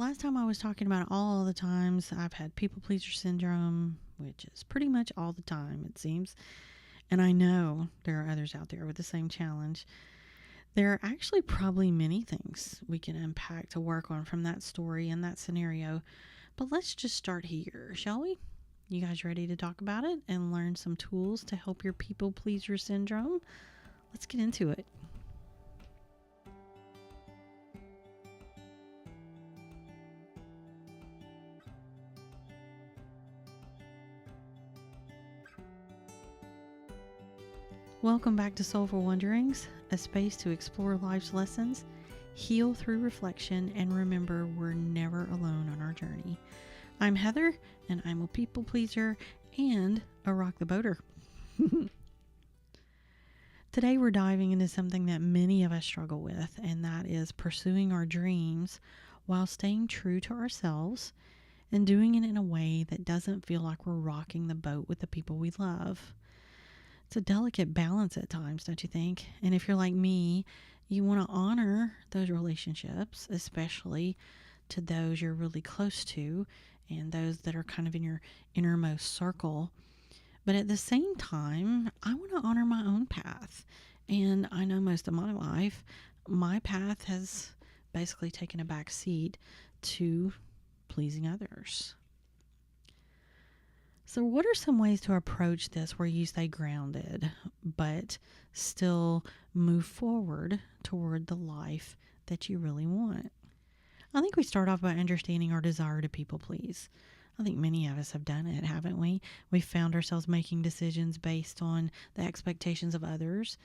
Last time I was talking about all the times I've had people pleaser syndrome, which is pretty much all the time, it seems. And I know there are others out there with the same challenge. There are actually probably many things we can unpack to work on from that story and that scenario. But let's just start here, shall we? You guys ready to talk about it and learn some tools to help your people pleaser syndrome? Let's get into it. Welcome back to Soulful Wonderings, a space to explore life's lessons, heal through reflection, and remember we're never alone on our journey. I'm Heather, and I'm a people pleaser and a rock the boater. Today we're diving into something that many of us struggle with, and that is pursuing our dreams while staying true to ourselves and doing it in a way that doesn't feel like we're rocking the boat with the people we love. It's a delicate balance at times, don't you think? And if you're like me, you want to honor those relationships, especially to those you're really close to and those that are kind of in your innermost circle. But at the same time, I want to honor my own path. And I know most of my life, my path has basically taken a back seat to pleasing others. So, what are some ways to approach this where you stay grounded, but still move forward toward the life that you really want? I think we start off by understanding our desire to people please. I think many of us have done it, haven't we? We've found ourselves making decisions based on the expectations of others,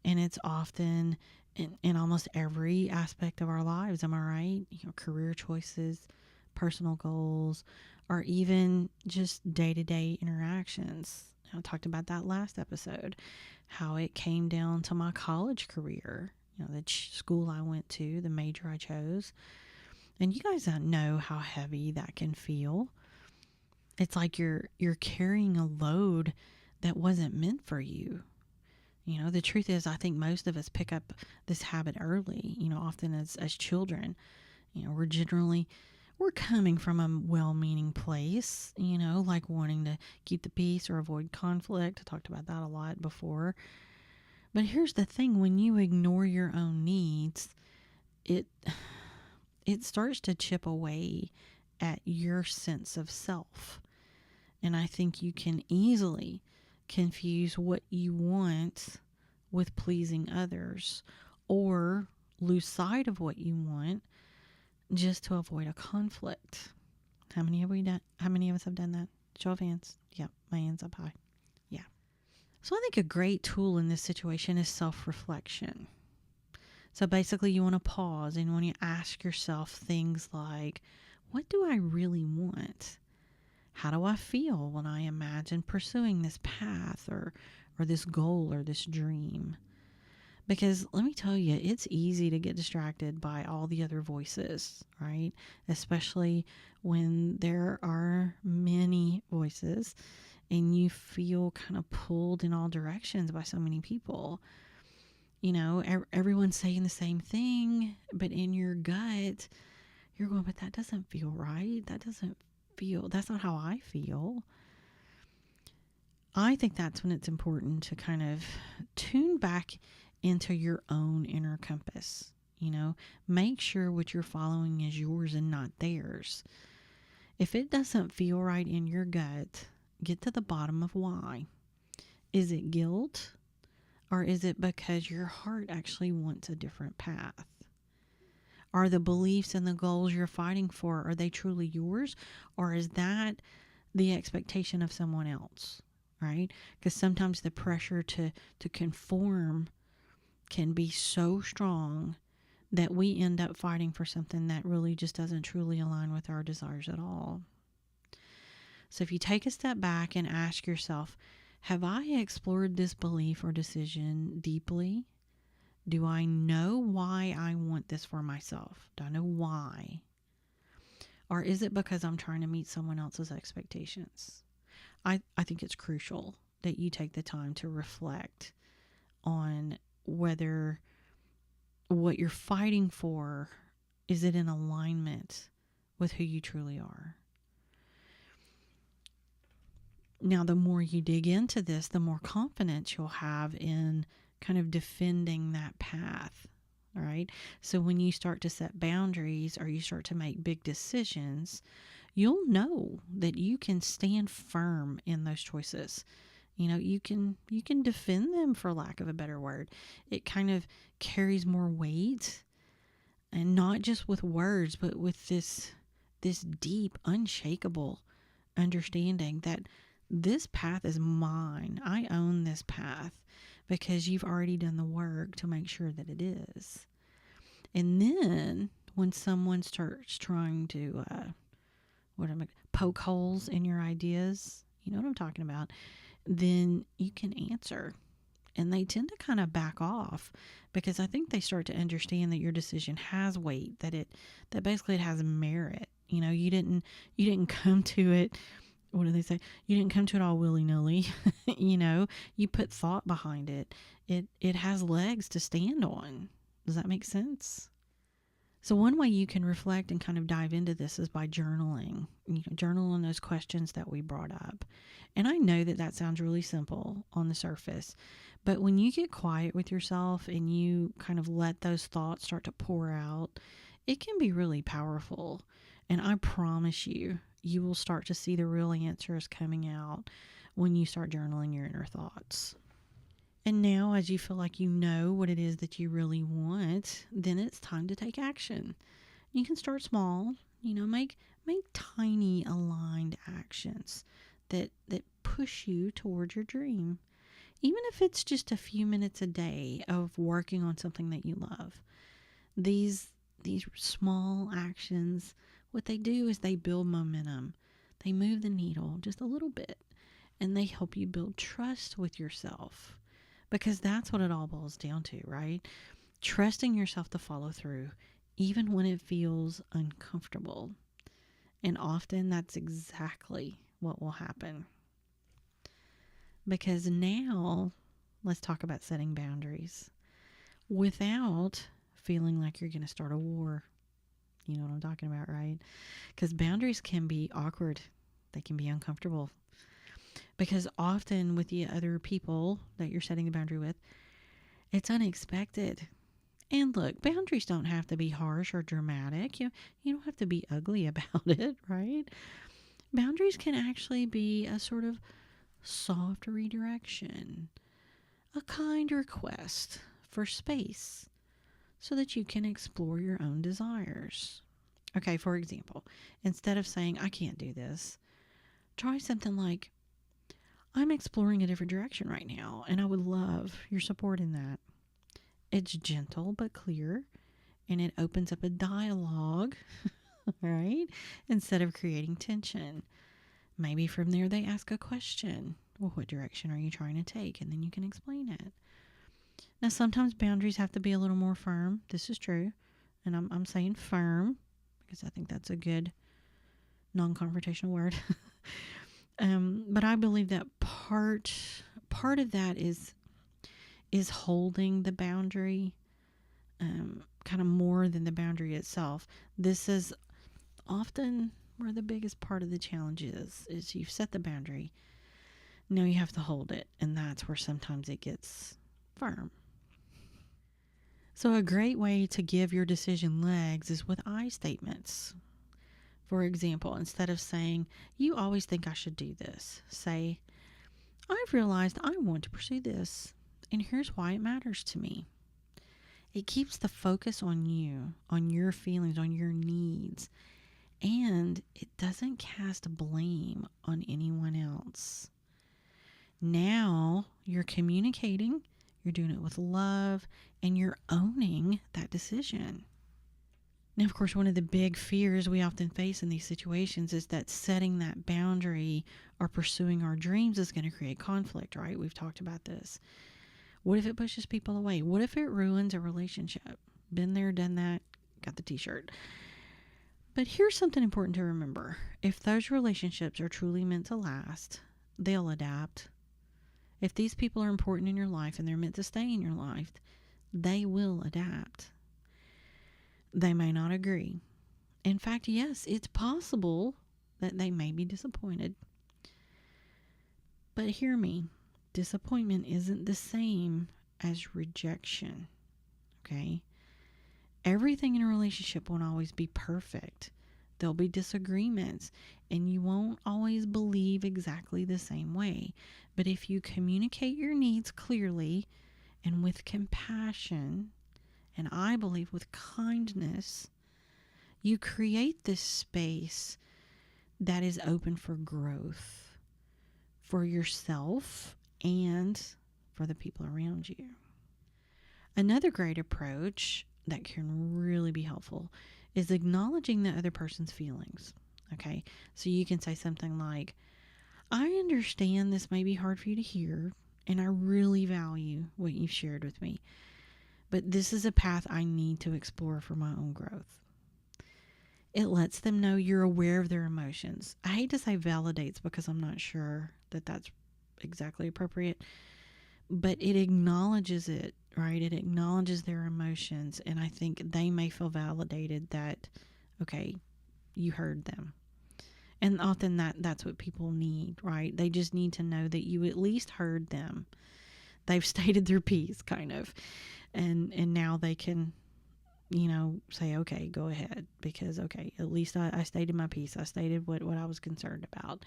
and it's often in almost every aspect of our lives. Am I right? Career choices, personal goals, or even just day-to-day interactions. I talked about that last episode, how it came down to my college career, the school I went to, the major I chose. And you guys don't know how heavy that can feel. It's like you're carrying a load that wasn't meant for you. The truth is, I think most of us pick up this habit early, often as children. We're coming from a well-meaning place, like wanting to keep the peace or avoid conflict. I talked about that a lot before. But here's the thing, when you ignore your own needs, it starts to chip away at your sense of self. And I think you can easily confuse what you want with pleasing others, or lose sight of what you want just to avoid a conflict. How many of us have done that? Show of hands. Yep, my hand's up high. Yeah. So I think a great tool in this situation is self-reflection. So basically you want to pause and when you ask yourself things like, what do I really want? How do I feel when I imagine pursuing this path or this goal or this dream? Because let me tell you, it's easy to get distracted by all the other voices, right? Especially when there are many voices and you feel kind of pulled in all directions by so many people. Everyone's saying the same thing, but in your gut, you're going, but that doesn't feel right. That's not how I feel. I think that's when it's important to kind of tune back into your own inner compass. Make sure what you're following is yours and not theirs. If it doesn't feel right in your gut, get to the bottom of why. Is it guilt? Or is it because your heart actually wants a different path? Are the beliefs and the goals you're fighting for, are they truly yours? Or is that the expectation of someone else, right? Because sometimes the pressure to conform can be so strong that we end up fighting for something that really just doesn't truly align with our desires at all. So if you take a step back and ask yourself, have I explored this belief or decision deeply? Do I know why I want this for myself? Do I know why? Or is it because I'm trying to meet someone else's expectations? I think it's crucial that you take the time to reflect on whether what you're fighting for, is it in alignment with who you truly are. Now, the more you dig into this, the more confidence you'll have in kind of defending that path. All right. So when you start to set boundaries or you start to make big decisions, you'll know that you can stand firm in those choices. You can defend them, for lack of a better word. It kind of carries more weight, and not just with words, but with this deep, unshakable understanding that this path is mine. I own this path, because you've already done the work to make sure that it is. And then when someone starts trying to poke holes in your ideas, you know what I'm talking about, then you can answer. And they tend to kind of back off, because I think they start to understand that your decision has weight, that basically it has merit. You didn't come to it. What do they say? You didn't come to it all willy-nilly. You put thought behind it. It has legs to stand on. Does that make sense? So one way you can reflect and kind of dive into this is by journaling. Journal on those questions that we brought up. And I know that sounds really simple on the surface, but when you get quiet with yourself and you kind of let those thoughts start to pour out, it can be really powerful. And I promise you, you will start to see the real answers coming out when you start journaling your inner thoughts. And now, as you feel like you know what it is that you really want, then it's time to take action. You can start small, make tiny aligned actions that push you towards your dream. Even if it's just a few minutes a day of working on something that you love. These small actions, what they do is they build momentum. They move the needle just a little bit, and they help you build trust with yourself. Because that's what it all boils down to, right? Trusting yourself to follow through, even when it feels uncomfortable. And often that's exactly what will happen. Because now, let's talk about setting boundaries without feeling like you're going to start a war. You know what I'm talking about, right? Because boundaries can be awkward. They can be uncomfortable. Because often with the other people that you're setting the boundary with, it's unexpected. And look, boundaries don't have to be harsh or dramatic. You don't have to be ugly about it, right? Boundaries can actually be a sort of soft redirection, a kind request for space so that you can explore your own desires. Okay, for example, instead of saying, I can't do this, try something like, I'm exploring a different direction right now, and I would love your support in that. It's gentle but clear, and it opens up a dialogue, right? Instead of creating tension. Maybe from there they ask a question. Well, what direction are you trying to take? And then you can explain it. Now, sometimes boundaries have to be a little more firm. This is true. And I'm saying firm because I think that's a good non-confrontational word. But I believe that part of that is holding the boundary, kind of more than the boundary itself. This is often where the biggest part of the challenge is you've set the boundary. Now you have to hold it, and that's where sometimes it gets firm. So a great way to give your decision legs is with I statements. For example, instead of saying, you always think I should do this, say, I've realized I want to pursue this, and here's why it matters to me. It keeps the focus on you, on your feelings, on your needs, and it doesn't cast blame on anyone else. Now you're communicating, you're doing it with love, and you're owning that decision. Now, of course, one of the big fears we often face in these situations is that setting that boundary or pursuing our dreams is going to create conflict, right? We've talked about this. What if it pushes people away? What if it ruins a relationship? Been there, done that, got the t-shirt. But here's something important to remember. If those relationships are truly meant to last, they'll adapt. If these people are important in your life and they're meant to stay in your life, they will adapt. They may not agree, In fact, yes, it's possible that they may be disappointed. But hear me, disappointment isn't the same as rejection, okay? Everything in a relationship won't always be perfect. There'll be disagreements, and you won't always believe exactly the same way. But if you communicate your needs clearly and with compassion, and I believe with kindness, you create this space that is open for growth for yourself and for the people around you. Another great approach that can really be helpful is acknowledging the other person's feelings. Okay, so you can say something like, I understand this may be hard for you to hear, and I really value what you've shared with me, but this is a path I need to explore for my own growth. It lets them know you're aware of their emotions. I hate to say validates because I'm not sure that that's exactly appropriate, but it acknowledges it, right? It acknowledges their emotions, and I think they may feel validated that, okay, you heard them. And often that's what people need, right? They just need to know that you at least heard them. They've stated their piece, kind of, and now they can, say, okay, go ahead, because, okay, at least I stated my piece. I stated what I was concerned about,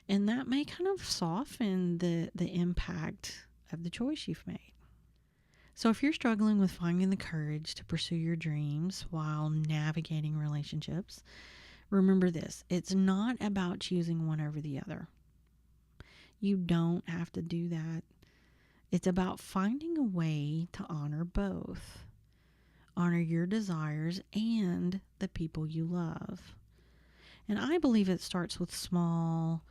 and that may kind of soften the impact of the choice you've made. So if you're struggling with finding the courage to pursue your dreams while navigating relationships, remember this: it's not about choosing one over the other. You don't have to do that. It's about finding a way to honor both. Honor your desires and the people you love. And I believe it starts with small,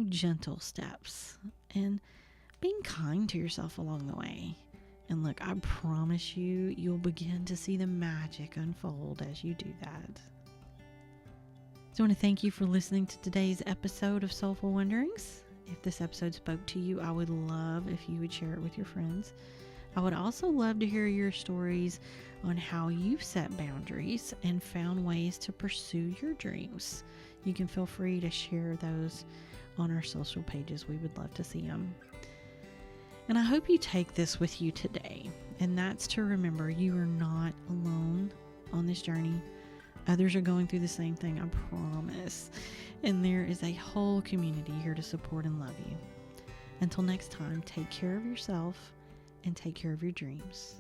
gentle steps and being kind to yourself along the way. And look, I promise you'll begin to see the magic unfold as you do that. So I want to thank you for listening to today's episode of Soulful Wonderings. If this episode spoke to you, I would love if you would share it with your friends. I would also love to hear your stories on how you've set boundaries and found ways to pursue your dreams. You can feel free to share those on our social pages. We would love to see them. And I hope you take this with you today, and that's to remember you are not alone on this journey. Others are going through the same thing, I promise. And there is a whole community here to support and love you. Until next time, take care of yourself and take care of your dreams.